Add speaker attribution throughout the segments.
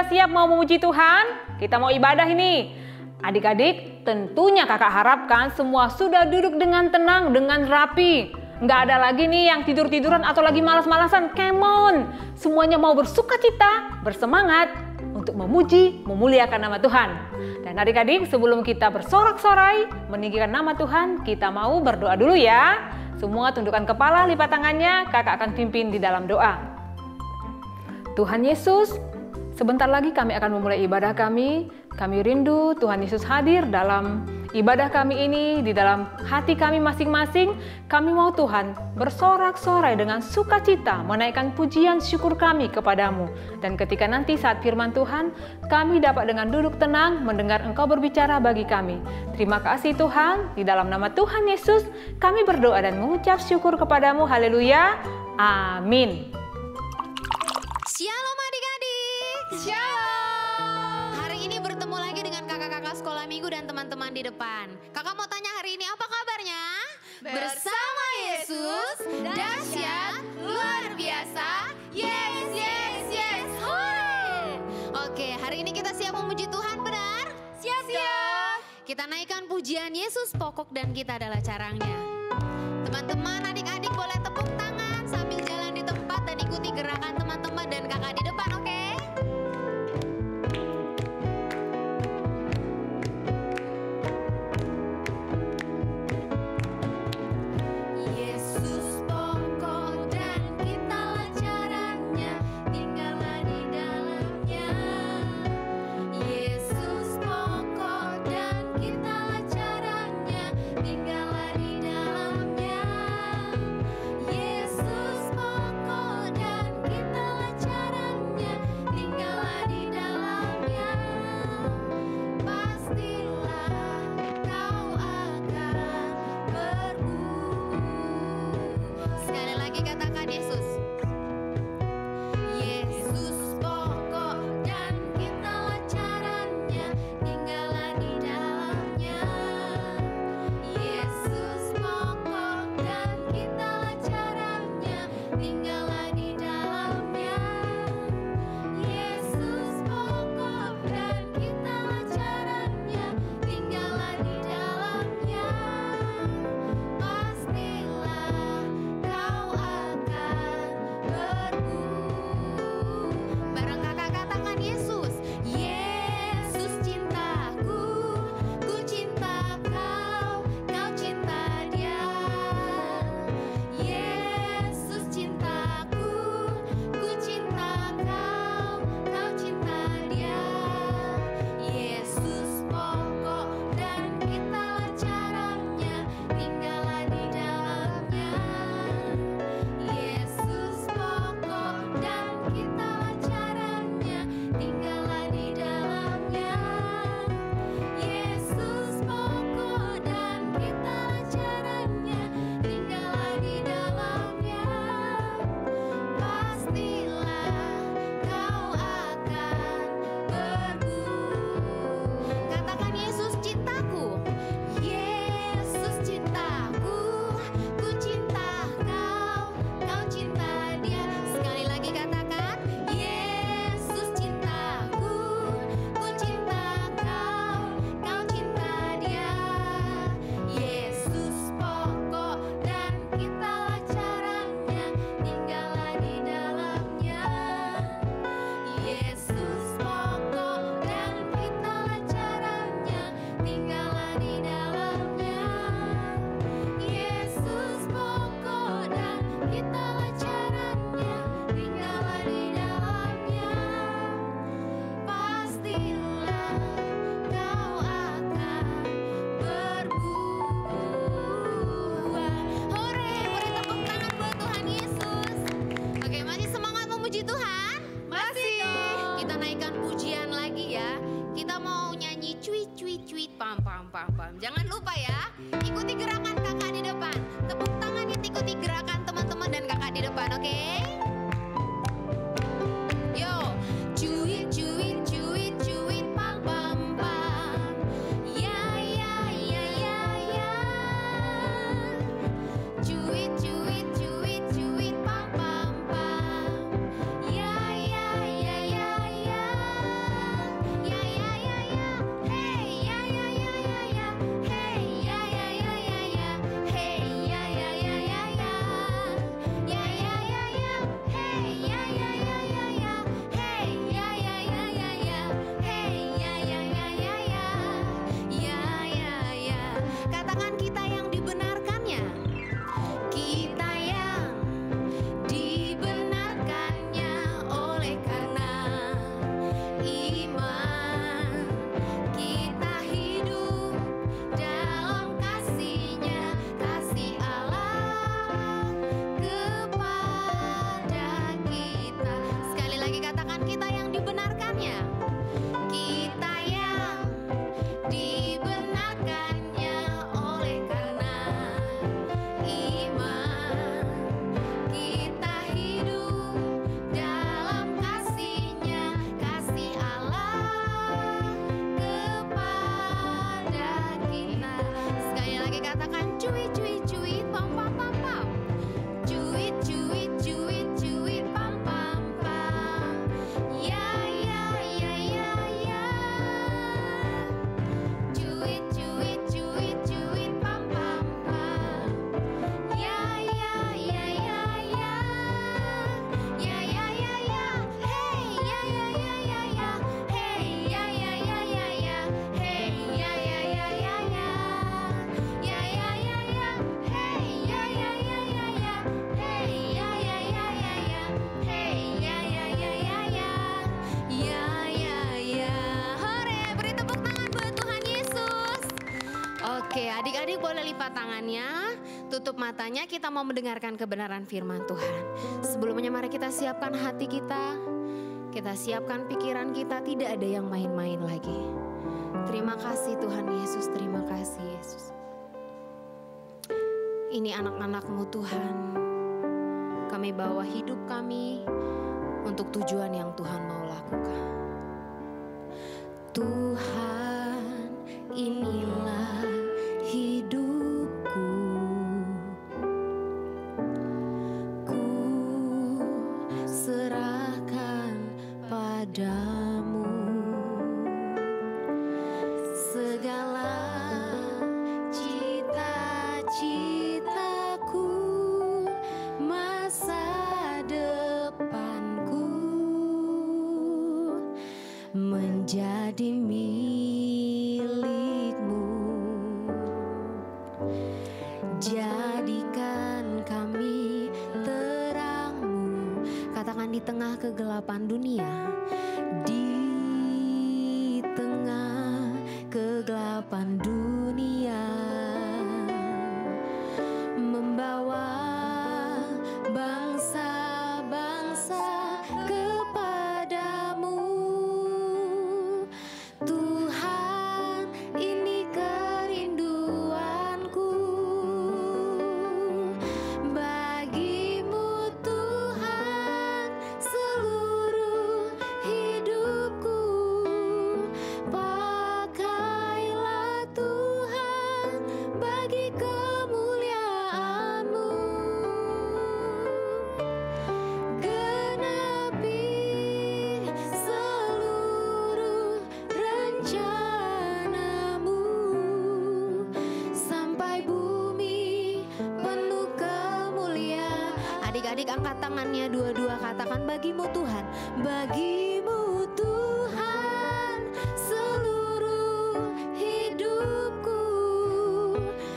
Speaker 1: sudah siap mau memuji Tuhan? Kita mau ibadah ini. Adik-adik, tentunya kakak harapkan semua sudah duduk dengan tenang, dengan rapi. Nggak ada lagi nih yang tidur-tiduran atau lagi malas-malasan. Come on, semuanya mau bersukacita, bersemangat untuk memuji, memuliakan nama Tuhan. Dan adik-adik, sebelum kita bersorak-sorai, meninggikan nama Tuhan, kita mau berdoa dulu ya. Semua tundukkan kepala, lipat tangannya, kakak akan pimpin di dalam doa. Tuhan Yesus, sebentar lagi kami akan memulai ibadah kami. Kami rindu Tuhan Yesus hadir dalam ibadah kami ini, di dalam hati kami masing-masing. Kami mau Tuhan bersorak-sorai dengan sukacita, menaikkan pujian syukur kami kepadamu. Dan ketika nanti saat firman Tuhan, kami dapat dengan duduk tenang mendengar Engkau berbicara bagi kami. Terima kasih Tuhan, di dalam nama Tuhan Yesus, kami berdoa dan mengucap syukur kepadamu. Haleluya. Amin.
Speaker 2: Shalom adik-adik.
Speaker 3: Shalom.
Speaker 2: Hari ini bertemu lagi dengan kakak-kakak sekolah minggu dan teman-teman di depan. Kakak mau tanya hari ini apa kabarnya?
Speaker 3: Bersama Yesus, dahsyat, luar biasa, yes, yes, yes, hore.
Speaker 2: Oke, hari ini kita siap memuji Tuhan, benar?
Speaker 3: Siap.
Speaker 2: Kita naikkan pujian Yesus pokok dan kita adalah caranya. Teman-teman, adik-adik boleh tepuk tangan sambil jalan di tempat dan ikuti gerakan teman-teman dan kakak di depan, oke?
Speaker 3: Yesus pokok dan kitalah caranya, tinggallah di dalamnya. Yesus pokok dan kitalah caranya, tinggallah di dalamnya. Yesus pokok dan kitalah caranya, tinggallah di dalamnya. Pastilah kau akan berbuah.
Speaker 2: Sekali lagi katakan Yesus.
Speaker 3: Yesus pokok dan kitalah caranya, tinggallah di dalamnya. Yesus pokok dan kitalah caranya, tinggallah di dalamnya. Yesus pokok dan kitalah caranya, tinggallah di dalamnya. Pastilah kau akan berbuah.
Speaker 2: Bareng kakak katakan Yesus.
Speaker 3: Yesus cintaku, ku cinta kau, kau cinta dia. Yesus cintaku, ku cinta kau, kau cinta dia. Yesus pokok dan kitalah caranya, tinggallah di dalamnya. Yesus pokok dan kitalah caranya, tinggallah di dalamnya. Yesus pokok dan kitalah caranya, tinggallah di dalamnya. Pastilah kau akan berbuah.
Speaker 2: Katakan Yesus cintaku.
Speaker 3: Yesus cintaku, ku cinta kau, kau cinta dia.
Speaker 2: Sekali lagi katakan.
Speaker 3: Yesus cintaku, ku cinta kau, kau cinta dia. Yesus pokok dan kitalah caranya, tinggallah di dalamnya. Yesus pokok dan kitalah caranya, tinggallah di dalamnya. Yesus pokok dan kitalah caranya, tinggallah di dalamnya. Pastilah kau akan berbuah.
Speaker 2: Hore, beri tepuk tangan buat Tuhan Yesus. Oke, masih semangat memuji Tuhan?
Speaker 3: Masih.
Speaker 2: Kita naikkan pujian lagi ya. Kita mau nyanyi cuit cuit cuit pam pam pam pam. Jangan lupa ya, ikuti gerakan kakak di depan. Tepuk tangan ikuti gerakan teman-teman dan kakak di depan, oke? Yo, cuit cuit cuit cuit pam pam pam.
Speaker 3: Ya ya ya ya ya.
Speaker 2: Cuit cuit cuit cuit pam pam pam.
Speaker 3: Ya ya ya ya ya.
Speaker 2: angkat tangannya, tutup matanya, kita mau mendengarkan kebenaran firman Tuhan. Sebelumnya mari kita siapkan hati kita siapkan pikiran kita, tidak ada yang main-main lagi. Terima kasih Tuhan Yesus, terima kasih Yesus. Ini anak-anak-Mu Tuhan, kami bawa hidup kami untuk tujuan yang Tuhan mau lakukan. Tuhan, inilah hidupku, ku serahkan padamu segala cita-citaku, masa depanku menjadi milik-Mu. Jadikan kami terang-Mu. Katakan, di tengah kegelapan dunia, di tengah kegelapan dunia, membawa bangsa-bangsa kepadamu. Tuhan, ini kerinduanku bagi-Mu Tuhan, seluruh hidupku. Pakailah Tuhan bagi kemuliaan-Mu. Genapi seluruh rencana-Mu sampai bumi penuh kemuliaan. Adik-adik angkat tangannya dua-dua, katakan, bagi-Mu Tuhan, bagi-Mu Tuhan, seluruh hidupku.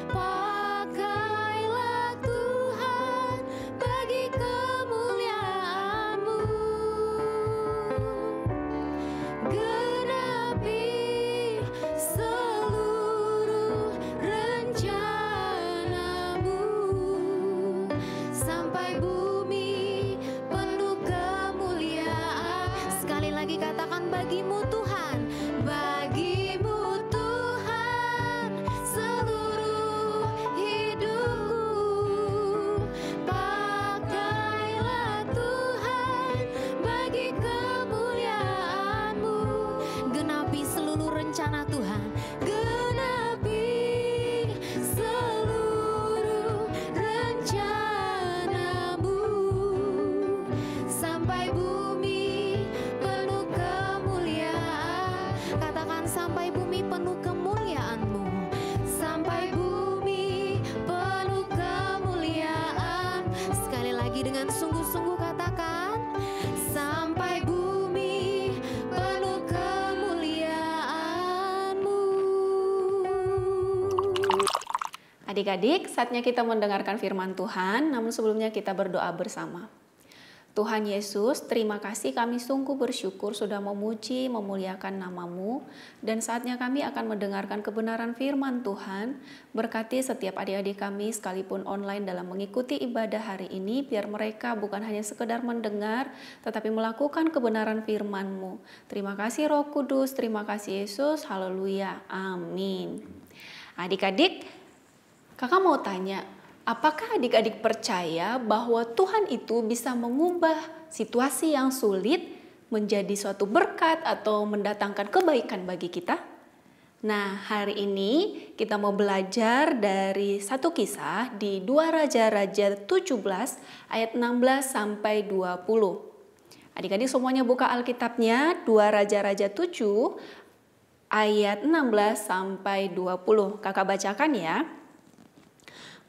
Speaker 2: Pakailah Tuhan bagi kemuliaan-Mu. Genapi seluruh rencana-Mu sampai bumi penuh kemuliaan. Sekali lagi katakan, bagi-Mu Tuhan, bagi-Mu Tuhan, seluruh hidupku. Pakailah Tuhan bagi kemuliaan-Mu. Genapi seluruh rencana Tuhan, genapi seluruh rencana-Mu sampai bumi penuh kemuliaan. Katakan, sampai bumi penuh kemuliaan-Mu, sampai bumi penuh kemuliaan. Sekali lagi dengan sungguh-sungguh katakan, sampai bumi penuh kemuliaan-Mu.
Speaker 4: Adik-adik, saatnya kita mendengarkan firman Tuhan, namun sebelumnya kita berdoa bersama. Tuhan Yesus, terima kasih, kami sungguh bersyukur sudah memuji, memuliakan nama-Mu, dan saatnya kami akan mendengarkan kebenaran firman Tuhan. Berkati setiap adik-adik kami sekalipun online dalam mengikuti ibadah hari ini, biar mereka bukan hanya sekedar mendengar, tetapi melakukan kebenaran firman-Mu. Terima kasih Roh Kudus, terima kasih Yesus, haleluya, amin. Adik-adik, kakak mau tanya, apakah adik-adik percaya bahwa Tuhan itu bisa mengubah situasi yang sulit menjadi suatu berkat atau mendatangkan kebaikan bagi kita? Nah, hari ini kita mau belajar dari satu kisah di 2 Raja-Raja 17 ayat 16 sampai 20. Adik-adik semuanya buka Alkitabnya, 2 Raja-Raja 7 ayat 16 sampai 20. Kakak bacakan ya.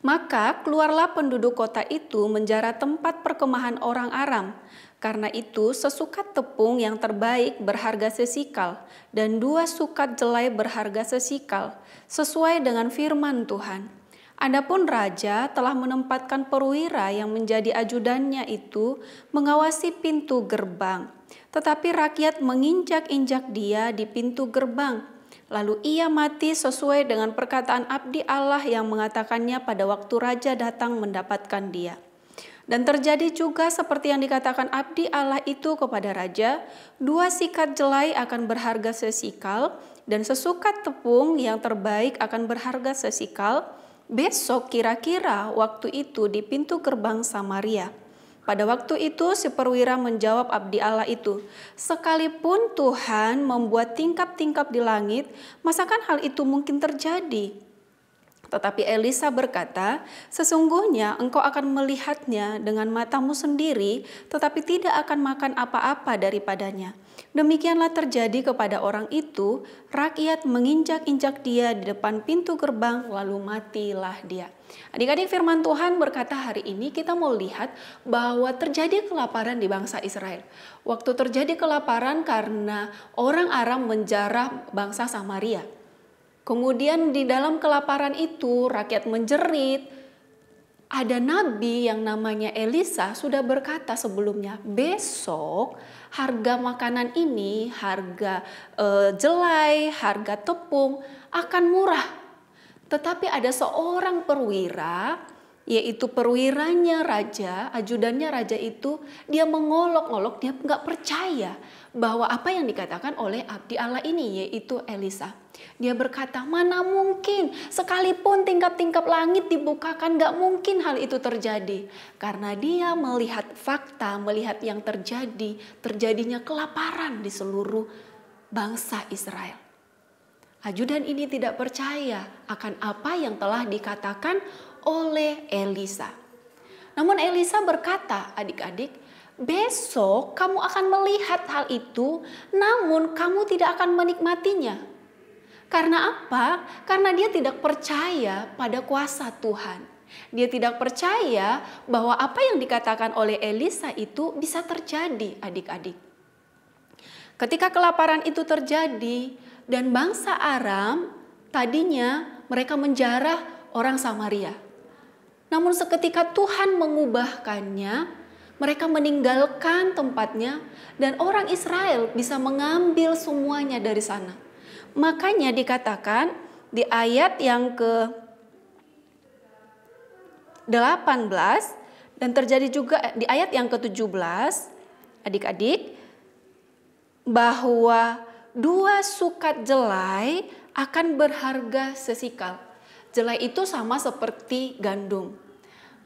Speaker 4: Maka keluarlah penduduk kota itu menjara tempat perkemahan orang Aram. Karena itu sesukat tepung yang terbaik berharga sesikal dan 2 sukat jelai berharga sesikal, sesuai dengan firman Tuhan. Adapun raja telah menempatkan perwira yang menjadi ajudannya itu mengawasi pintu gerbang. Tetapi rakyat menginjak-injak dia di pintu gerbang. Lalu ia mati sesuai dengan perkataan abdi Allah yang mengatakannya pada waktu raja datang mendapatkan dia. Dan terjadi juga seperti yang dikatakan abdi Allah itu kepada raja, 2 sikat jelai akan berharga sesikal, dan sesukat tepung yang terbaik akan berharga sesikal. Besok kira-kira waktu itu di pintu gerbang Samaria. Pada waktu itu si perwira menjawab abdi Allah itu, sekalipun Tuhan membuat tingkap-tingkap di langit, masakan hal itu mungkin terjadi? Tetapi Elisa berkata, sesungguhnya engkau akan melihatnya dengan matamu sendiri, tetapi tidak akan makan apa-apa daripadanya. Demikianlah terjadi kepada orang itu, rakyat menginjak-injak dia di depan pintu gerbang, lalu matilah dia. Adik-adik, firman Tuhan berkata hari ini kita mau lihat bahwa terjadi kelaparan di bangsa Israel. Waktu terjadi kelaparan karena orang Aram menjarah bangsa Samaria. Kemudian di dalam kelaparan itu rakyat menjerit. Ada nabi yang namanya Elisa sudah berkata sebelumnya, besok harga makanan ini, harga jelai, harga tepung akan murah. Tetapi ada seorang perwira, yaitu perwiranya raja, ajudannya raja itu, dia mengolok-olok, dia nggak percaya bahwa apa yang dikatakan oleh abdi Allah ini, yaitu Elisa. Dia berkata, mana mungkin, sekalipun tingkap-tingkap langit dibukakan, nggak mungkin hal itu terjadi. Karena dia melihat fakta, melihat yang terjadi, terjadinya kelaparan di seluruh bangsa Israel. Ajudan ini tidak percaya akan apa yang telah dikatakan oleh Elisa. Namun Elisa berkata, adik-adik, besok kamu akan melihat hal itu, namun kamu tidak akan menikmatinya. Karena apa? Karena dia tidak percaya pada kuasa Tuhan. Dia tidak percaya bahwa apa yang dikatakan oleh Elisa itu bisa terjadi, adik-adik. Ketika kelaparan itu terjadi dan bangsa Aram tadinya mereka menjarah orang Samaria. Namun seketika Tuhan mengubahkannya, mereka meninggalkan tempatnya dan orang Israel bisa mengambil semuanya dari sana. Makanya dikatakan di ayat yang ke-18 dan terjadi juga di ayat yang ke-17, adik-adik, bahwa 2 sukat jelai akan berharga sesikal. Jelai itu sama seperti gandum.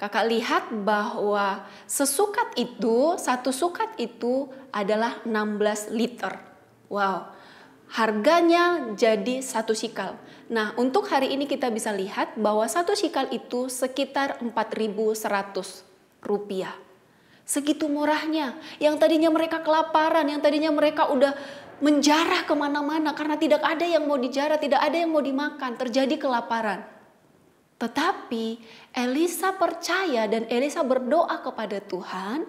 Speaker 4: Kakak lihat bahwa satu sukat itu adalah 16 liter. Wow. Harganya jadi 1 sikal. Nah, untuk hari ini kita bisa lihat bahwa 1 sikal itu sekitar 4.100 rupiah. Segitu murahnya. Yang tadinya mereka kelaparan, yang tadinya mereka udah menjarah kemana-mana karena tidak ada yang mau dijarah, tidak ada yang mau dimakan, terjadi kelaparan. Tetapi Elisa percaya dan Elisa berdoa kepada Tuhan.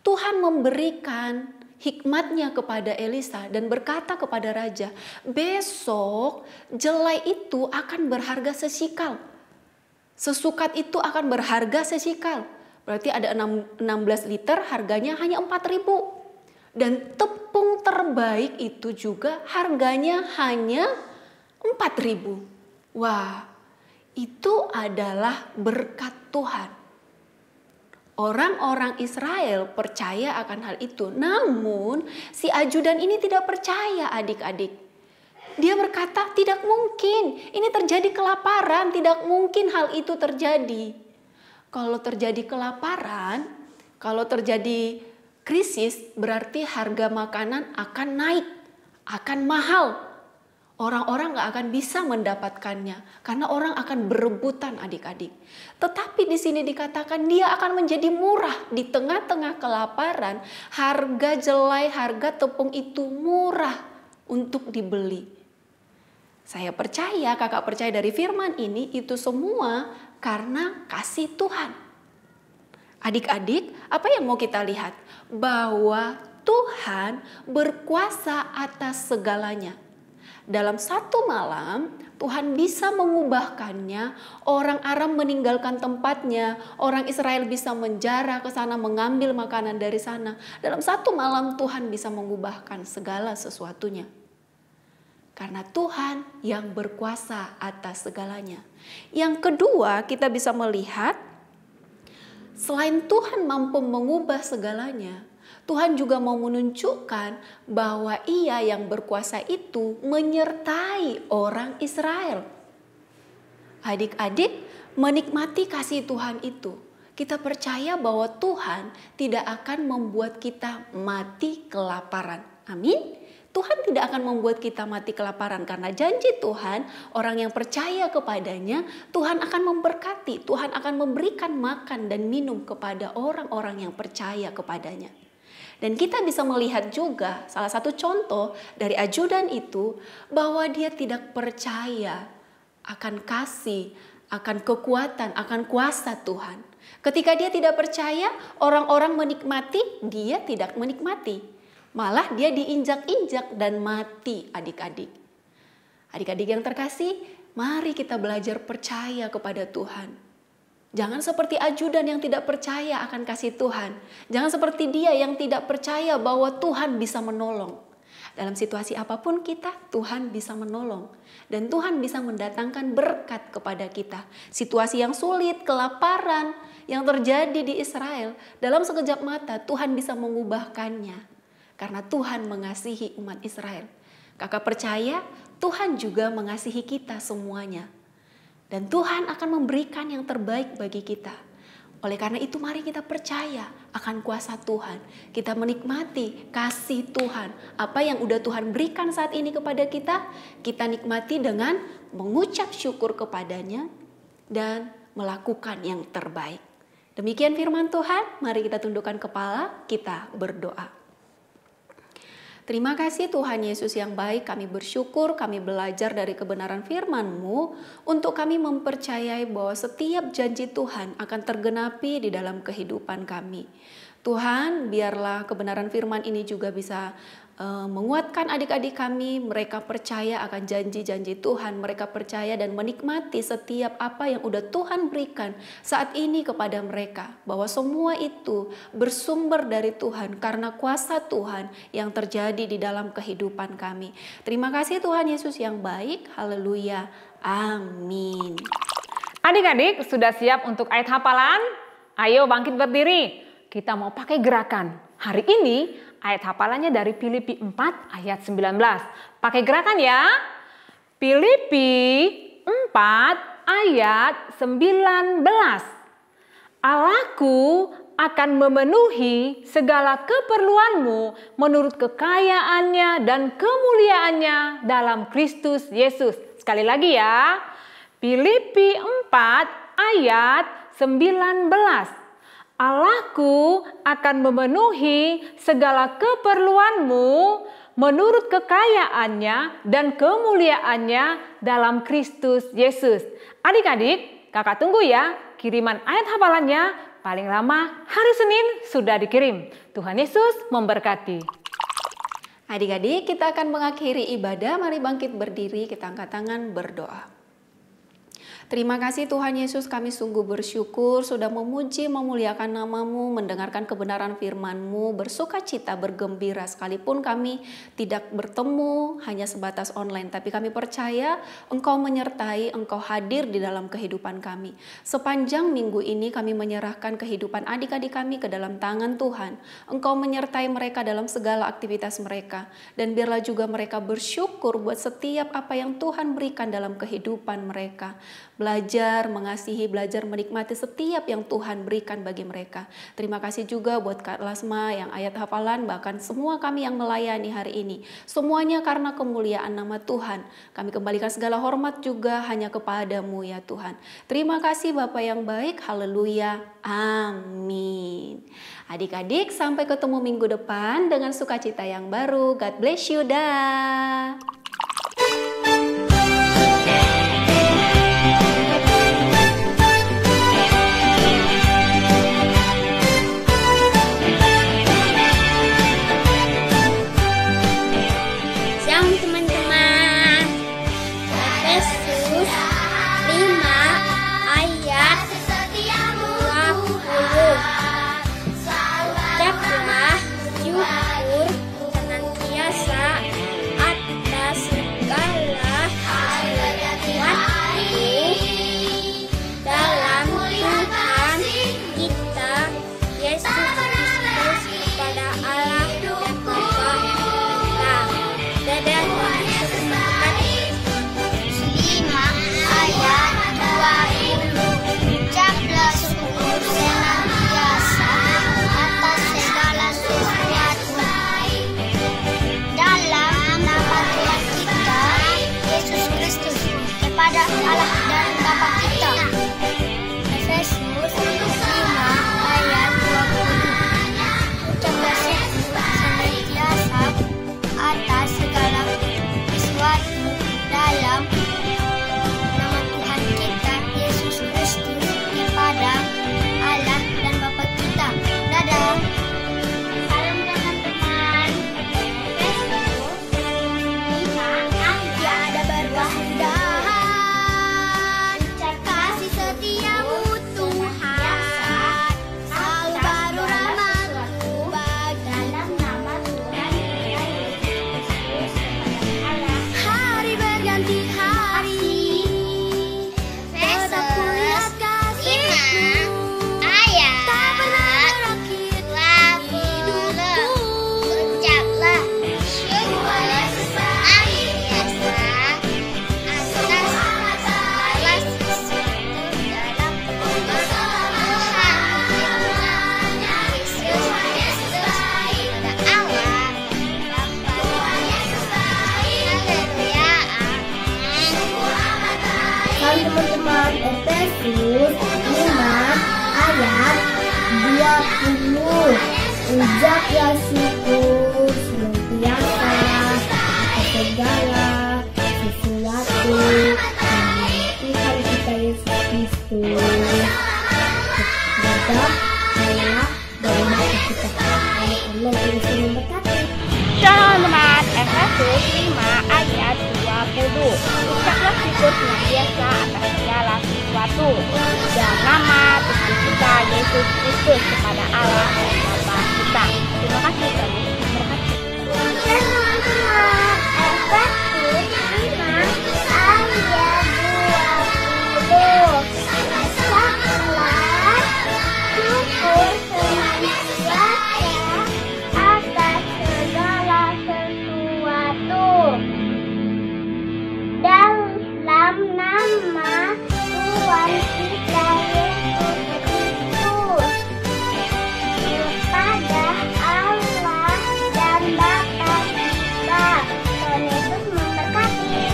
Speaker 4: Tuhan memberikan hikmatnya kepada Elisa dan berkata kepada raja, besok jelai itu akan berharga sesikal. Sesukat itu akan berharga sesikal. Berarti ada 16 liter, harganya hanya 4.000. Dan tepung terbaik itu juga harganya hanya 4.000. Wah, itu adalah berkat Tuhan. Orang-orang Israel percaya akan hal itu. Namun si ajudan ini tidak percaya, adik-adik. Dia berkata tidak mungkin. Ini terjadi kelaparan. Tidak mungkin hal itu terjadi. Kalau terjadi kelaparan, kalau terjadi krisis, berarti harga makanan akan naik. Akan mahal. Orang-orang gak akan bisa mendapatkannya karena orang akan berebutan, adik-adik. Tetapi di sini dikatakan dia akan menjadi murah di tengah-tengah kelaparan. Harga jelai, harga tepung itu murah untuk dibeli. Saya percaya, kakak percaya dari firman ini itu semua karena kasih Tuhan. Adik-adik, apa yang mau kita lihat? Bahwa Tuhan berkuasa atas segalanya. Dalam satu malam, Tuhan bisa mengubahkannya. Orang Aram meninggalkan tempatnya. Orang Israel bisa menjarah ke sana, mengambil makanan dari sana. Dalam satu malam, Tuhan bisa mengubahkan segala sesuatunya. Karena Tuhan yang berkuasa atas segalanya. Yang kedua, kita bisa melihat selain Tuhan mampu mengubah segalanya, Tuhan juga mau menunjukkan bahwa Ia yang berkuasa itu menyertai orang Israel. Adik-adik, menikmati kasih Tuhan itu, kita percaya bahwa Tuhan tidak akan membuat kita mati kelaparan. Amin. Tuhan tidak akan membuat kita mati kelaparan karena janji Tuhan, orang yang percaya kepadanya, Tuhan akan memberkati, Tuhan akan memberikan makan dan minum kepada orang-orang yang percaya kepadanya. Dan kita bisa melihat juga salah satu contoh dari ajudan itu bahwa dia tidak percaya akan kasih, akan kekuatan, akan kuasa Tuhan. Ketika dia tidak percaya, orang-orang menikmati, dia tidak menikmati. Malah dia diinjak-injak dan mati adik-adik. Adik-adik yang terkasih, mari kita belajar percaya kepada Tuhan. Jangan seperti ajudan yang tidak percaya akan kasih Tuhan. Jangan seperti dia yang tidak percaya bahwa Tuhan bisa menolong. Dalam situasi apapun kita, Tuhan bisa menolong. Dan Tuhan bisa mendatangkan berkat kepada kita. Situasi yang sulit, kelaparan yang terjadi di Israel, dalam sekejap mata Tuhan bisa mengubahkannya. Karena Tuhan mengasihi umat Israel. Kakak percaya Tuhan juga mengasihi kita semuanya. Dan Tuhan akan memberikan yang terbaik bagi kita. Oleh karena itu mari kita percaya akan kuasa Tuhan. Kita menikmati kasih Tuhan. Apa yang udah Tuhan berikan saat ini kepada kita, kita nikmati dengan mengucap syukur kepadanya dan melakukan yang terbaik. Demikian firman Tuhan, mari kita tundukkan kepala, kita berdoa. Terima kasih Tuhan Yesus yang baik, kami bersyukur, kami belajar dari kebenaran firman-Mu untuk kami mempercayai bahwa setiap janji Tuhan akan tergenapi di dalam kehidupan kami. Tuhan, biarlah kebenaran firman ini juga bisa menguatkan adik-adik kami, mereka percaya akan janji-janji Tuhan, mereka percaya dan menikmati setiap apa yang udah Tuhan berikan saat ini kepada mereka, bahwa semua itu bersumber dari Tuhan karena kuasa Tuhan yang terjadi di dalam kehidupan kami. Terima kasih Tuhan Yesus yang baik, haleluya, amin.
Speaker 1: Adik-adik sudah siap untuk ayat hafalan? Ayo bangkit berdiri, kita mau pakai gerakan. Hari ini ayat hafalannya dari Filipi 4 ayat 19. Pakai gerakan ya. Filipi 4 ayat 19. Allahku akan memenuhi segala keperluanmu menurut kekayaannya dan kemuliaannya dalam Kristus Yesus. Sekali lagi ya. Filipi 4 ayat 19. Allahku akan memenuhi segala keperluanmu menurut kekayaannya dan kemuliaannya dalam Kristus Yesus. Adik-adik, kakak tunggu ya kiriman ayat hafalannya, paling lama hari Senin sudah dikirim. Tuhan Yesus memberkati.
Speaker 4: Adik-adik, kita akan mengakhiri ibadah, mari bangkit berdiri, kita angkat tangan berdoa. Terima kasih Tuhan Yesus, kami sungguh bersyukur sudah memuji, memuliakan nama-Mu, mendengarkan kebenaran firman-Mu, bersuka cita, bergembira sekalipun kami tidak bertemu hanya sebatas online. Tapi kami percaya Engkau menyertai, Engkau hadir di dalam kehidupan kami. Sepanjang minggu ini kami menyerahkan kehidupan adik-adik kami ke dalam tangan Tuhan. Engkau menyertai mereka dalam segala aktivitas mereka. Dan biarlah juga mereka bersyukur buat setiap apa yang Tuhan berikan dalam kehidupan mereka. Belajar mengasihi, belajar menikmati setiap yang Tuhan berikan bagi mereka. Terima kasih juga buat Kak Lasma yang ayat hafalan, bahkan semua kami yang melayani hari ini. Semuanya karena kemuliaan nama Tuhan. Kami kembalikan segala hormat juga hanya kepada-Mu ya Tuhan. Terima kasih Bapa yang baik, haleluya, amin. Adik-adik, sampai ketemu minggu depan dengan sukacita yang baru. God bless you, dah.
Speaker 3: Ucaplah syukur senantiasa atas Ucaplah syukur senantiasa atas segala sesuatu demi Tuhan kita Yesus Kristus. Kepada Allah dan Bapa kita. Allah Yesus memberkati.
Speaker 5: Teman Efesus 5 ayat 20. Ucaplah syukur senantiasa atas segala sesuatu dalam nama Tuhan kita Yesus Kristus kepada Allah dan Bapa kita. Terima kasih Tuhan Yesus memberkati.
Speaker 3: Teman-teman, Efesus 5 ayat 20. Ucaplah syukur senantiasa atas segala sesuatu dalam nama Tuhan kita Yesus Kristus kepada Allah dan Bapa kita. Tuhan Yesus memberkati.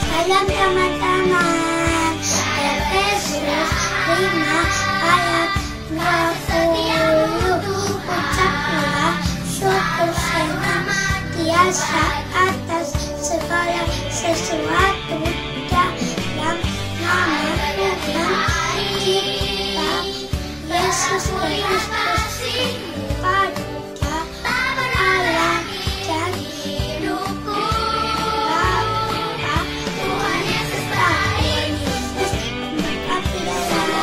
Speaker 3: Salam teman-teman. Efesus 5 ayat 20. Ucaplah syukur senantiasa atas segala sesuatu dalam nama Tuhan kita Yesus Kristus kepada Allah dan Bapa Tuhan Yesus memberkati.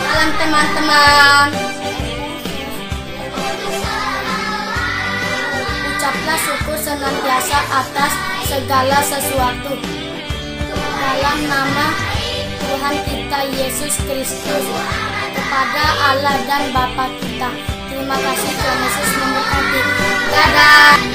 Speaker 6: Salam teman-teman. Ucaplah syukur senantiasa atas segala sesuatu dalam nama Tuhan kita Yesus Kristus kepada Allah dan Bapa kita. Terima kasih Tuhan Yesus memberkati. Dadah.